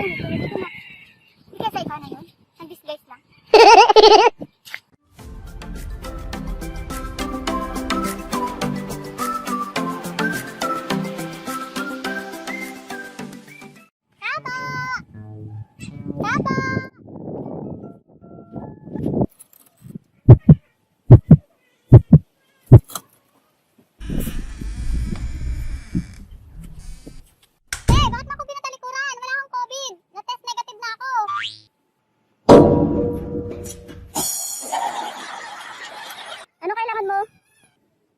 Ay, pwede ko na. Hindi kaya sa iba na yun. Nag-disguise lang. Tabo! Tabo! Bakit mo ako pinatalikuran? Wala akong COVID. Na-test negative na ako. Ano kailangan mo?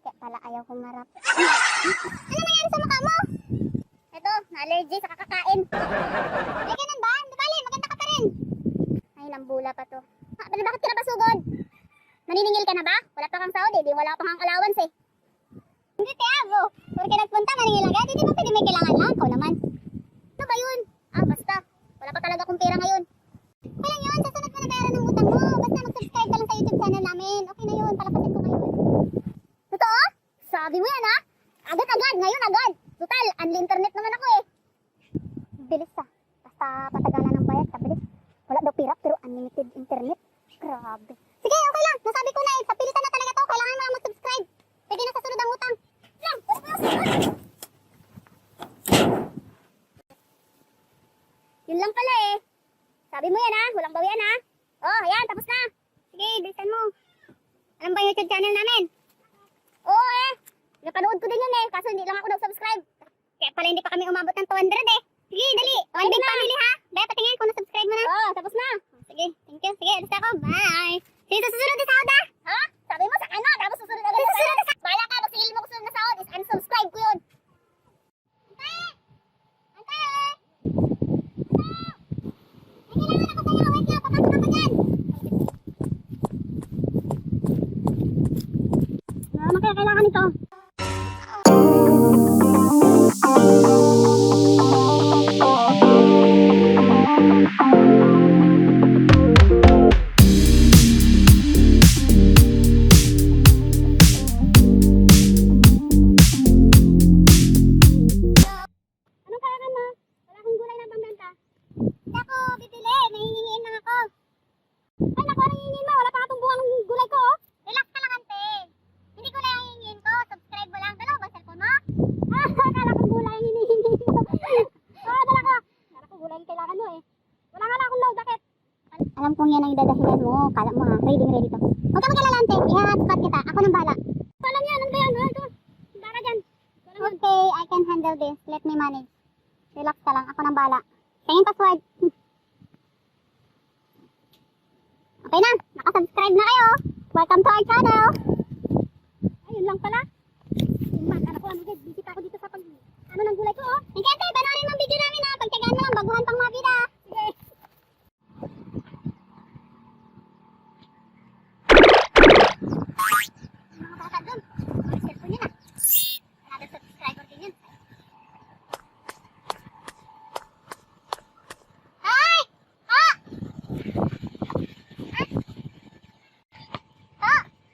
Kaya pala ayaw kumarap. Ano nangyari sa mukha mo? Ito, na-allergy sa kakakain. Ay, ganun ba? Di bali, maganda ka pa rin. Ay, nambula pa to. Bakit ka na ba sugod? Naniningil ka na ba? Wala pa kang sahod eh. Di wala pa kang allowance eh. Hindi, Tiago. Porque nagpunta, maningil agad. Hindi ba pwede may kailangan lang? Ikaw naman. Ano ba yun? Basta. Wala pa talaga akong pera ngayon. Okay lang yun. Sasunod mo na bayaran ng utang mo. Basta mag-subscribe ka lang sa YouTube channel namin. Okay na yun. Palapasin ko ngayon. Totoo? Sabi mo yan ha? Agad-agad. Ngayon agad. Total, unli internet naman ako eh. Bilis Basta patagalan ng bayad. Kabilis. Wala daw pira pero unlimited internet. Grabe. Sige, okay lang. Nasabi ko na eh. Papilitan na talaga to. Kailangan mo lang mag-subscribe. Pwede na sa sunod ang utang. Lang! Yun lang pala eh. Sabi mo yan ha, walang bawian ha. Oh, ayan, tapos na. Sige, bilisan mo. Alam ba yung YouTube channel namin? Oo eh. Napanood ko din yun eh, kaso hindi lang ako nag-subscribe. Kaya pala hindi pa kami umabot ng 200 eh. Sige, dali. One big family ha. Baya, patingin kung na-subscribe mo na. Oo, tapos na. Sige, thank you. Sige, alis ako. Bye. Sige, sa susunod na sahod ha. Ha? Sabi mo sa ano, tapos susunod agad sa sahod. Bahala ka, magsigil mo susunod na sahod. Is unsubscribe ko yun. Antay! Antay! May kailangan ako sa'yo. Wait lang, papasok ako dyan. Wala naman kaya kailangan ito. Anong kailangan mo? Wala akong gulay na pambenta. Hindi ako bibili. Nahihingiin lang ako. Ay, naku, anong hihingin mo? Wala pa katong buwang gulay ko, oh. Relax ka lang, ante. Hindi gulay ang hihingin ko. Subscribe mo lang. Dalawa ba cellphone mo? Akala ko gulay ang hinihingi mo. Dala ko. Akala ko gulay ang kailangan mo eh. Wala nga lang akong load, bakit? Alam kong yan ang idadahilan mo. Kala mo ha, ready to. Huwag ka mag-alala, ante. I-hotspot kita. Ako nang bahala. Alam yan, ano ba yan? Ito. Baka dyan. Okay, I can handle this. Let me manage. Relax ka lang. Ako nang bahala. Tingin password. Okay na. Nakasubscribe na kayo. Welcome to our channel. Ayun lang pala. Yung bag, anak ko, busy pa ako dito sa ano ng gulay ko, oh. Hindi, ate, panoorin mo ang video namin, ha. Pagtyagaan mo lang, baguhan pang mga bida. Sige. Mga bata dun. Mga cellphone yun, Another subscriber din yun. Hi! Ha!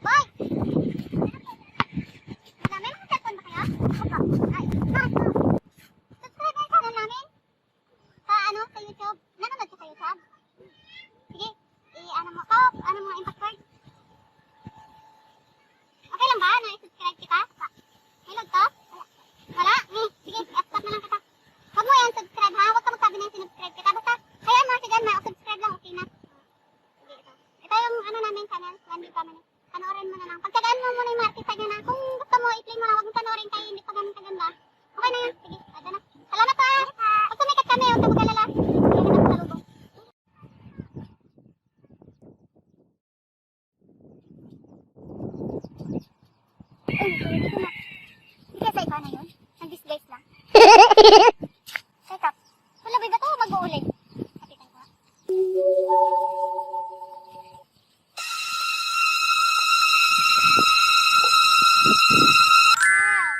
Boy! May mga cellphone ba kayo? Opo. Ay, bakit po? Subscribe kayo sa channel namin. Sa YouTube. Nanonood ka sa YouTube? Sige. Ano mo ang impact card? Okay lang ba? Na-subscribe kita? May load to? Wala? Sige, i-stop na lang kita. Huwag mo yan subscribe ha. Huwag ka magsabi na yung sinubscribe kita. Basta, kaya mo kasi dyan, subscribe lang, okay na. Sige, ito. Ito yung namin channel. One big family. Panoorin mo na lang. Pagtsagaan mo muna yung mga artista niya na. Kung gusto mo, i-play mo lang. Huwag mo panoorin kayo. Hindi pa ganun kaganda. Okay na yan. Sige, ada na. Salamat ha. Pag sumikat kami, huwag ka mag-alala. Kaya ka na sa lubong. Ay, pwede ko na. Hindi kaya sa iba na yun. Nag-disguise lang. Check up. Wala ba ito? Mag-uulit. Kapitan ko ha. Wow!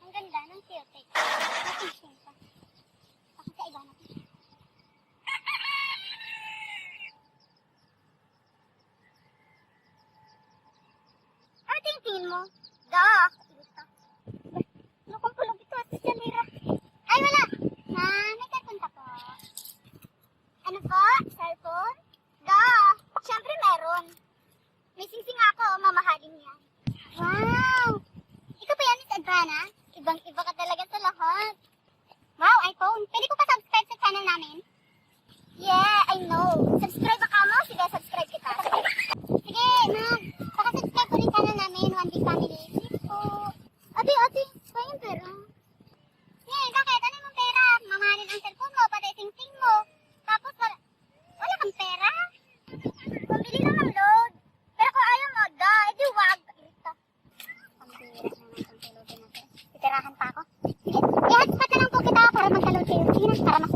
Ang ganda ng filter. Natin pa. Bakit sa iba natin? Ano tingin mo? Dah! Ano kung pulog ito? Ay, wala! titirahan pa ako. I-hotspot na lang po kita para magka-load kayo. Sige na, para mas